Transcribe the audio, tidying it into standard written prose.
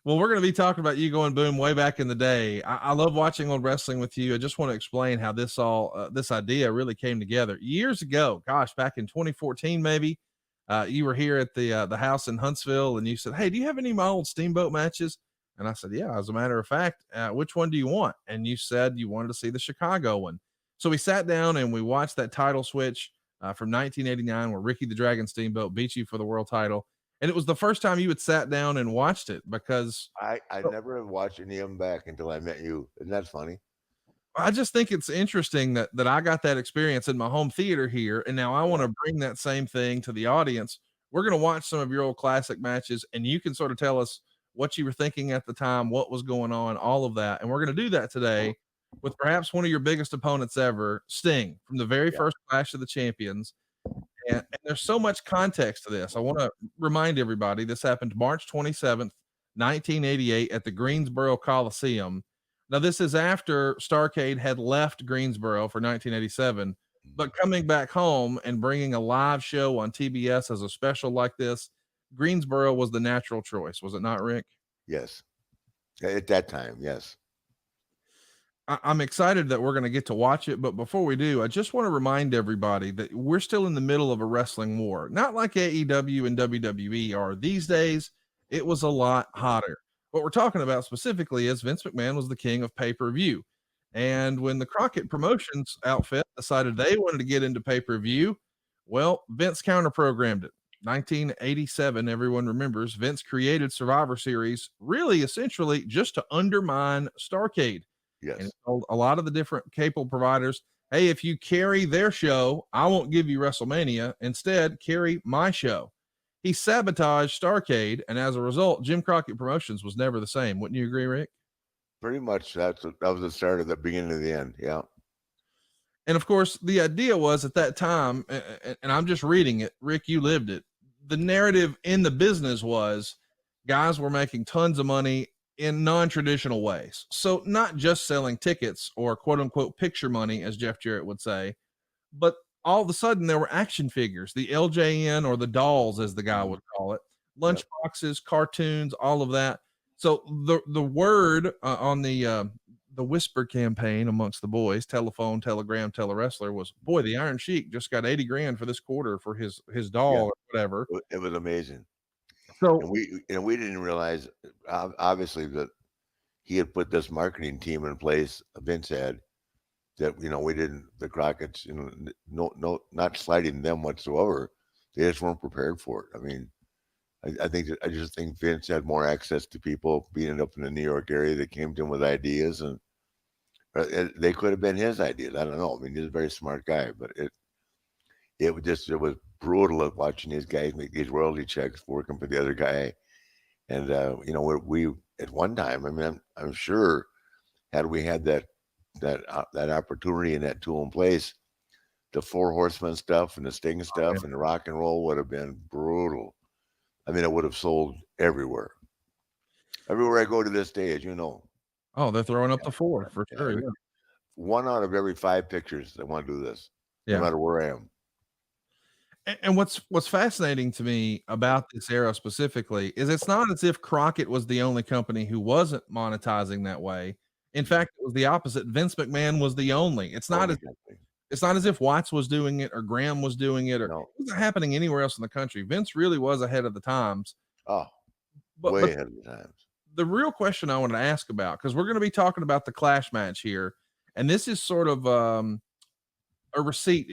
Well, we're going to be talking about you going boom way back in the day. I love watching old wrestling with you. I just want to explain how this idea really came together years ago. Gosh, back in 2014, maybe. You were here at the house in Huntsville, and you said, "Hey, do you have any of my old Steamboat matches?" And I said, "Yeah." As a matter of fact, which one do you want? And you said you wanted to see the Chicago one. So we sat down and we watched that title switch from 1989, where Ricky the Dragon Steamboat beat you for the world title, and it was the first time you had sat down and watched it because I oh, never have watched any of them back until I met you. Isn't that funny? I just think it's interesting that I got that experience in my home theater here, and now I Yeah. wanna bring that same thing to the audience. We're gonna watch some of your old classic matches, and you can sort of tell us what you were thinking at the time, what was going on, all of that, and we're gonna do that today with perhaps one of your biggest opponents ever, Sting, from the very Yeah. first Clash of the Champions. And there's so much context to this. I want to remind everybody this happened March 27th, 1988, at the Greensboro Coliseum. Now, this is after Starcade had left Greensboro for 1987, but Mhm. coming back home and bringing a live show on TBS as a special like this, Greensboro was the natural choice, was it not, Rick? Yes. At that time, yes. I'm excited that we're going to get to watch it, but before we do, I just want to remind everybody that we're still in the middle of a wrestling war, not like AEW and WWE are these days. It was a lot hotter. What we're talking about specifically is Vince McMahon was the king of pay per view. And when the Crockett Promotions outfit decided they wanted to get into pay per view, well, Vince counter programmed it. 1987, everyone remembers, Vince created Survivor Series, really essentially just to undermine Starcade, and he Yes. told a lot of the different cable providers, "Hey, if you carry their show, I won't give you WrestleMania. Instead, carry my show." He sabotaged Starcade, and as a result, Jim Crockett Promotions was never the same. Wouldn't you agree, Rick? Pretty much that was the start of the beginning of the end. Yeah. And of course, the idea was at that time, and I'm just reading it, Rick, you lived it. The narrative in the business was guys were making tons of money in non traditional ways. So, not just selling tickets or quote unquote picture money, as Jeff Jarrett would say, but all of a sudden there were action figures, the LJN or the dolls, as the guy Mhm. would call it, lunch Yep. boxes, cartoons, all of that. So the word on the whisper campaign amongst the boys, telephone, telegram, telewrestler, was, boy, the Iron Sheik just got 80 grand for this quarter for his Yeah. doll or whatever. It was amazing. So And we didn't realize, obviously, that he had put this marketing team in place, Vince had, that, we didn't the Crockett's, no, not slighting them whatsoever. They just weren't prepared for it. I mean, I just think Vince had more access to people being up in the New York area that came to him with ideas, and they could have been his ideas. I don't know. I mean, he's a very smart guy, but it was brutal of watching these guys make these royalty checks working for the other guy. And we at one time, I mean, I'm sure, had we had that opportunity and that tool in place, the Four Horsemen stuff and the Sting stuff and the rock and roll would have been brutal. I mean, it would have sold everywhere. Everywhere I go to this day, as you know. oh, they're throwing up Yeah, the four for yeah. sure. Yeah. One out of every five pictures that want to do this, no Yeah. matter where I am. And what's fascinating to me about this era specifically is it's not as if Crockett was the only company who wasn't monetizing that way. In Mhm. fact, it was the opposite. Vince McMahon was the only. Only company. It's not as if Watts was doing it or Graham was doing it or it No. wasn't happening anywhere else in the country. Vince really was ahead of the times. Oh, But way ahead of the times. the real question I wanted to ask about, because we're going to be talking about the Clash match here, and this is sort of a receipt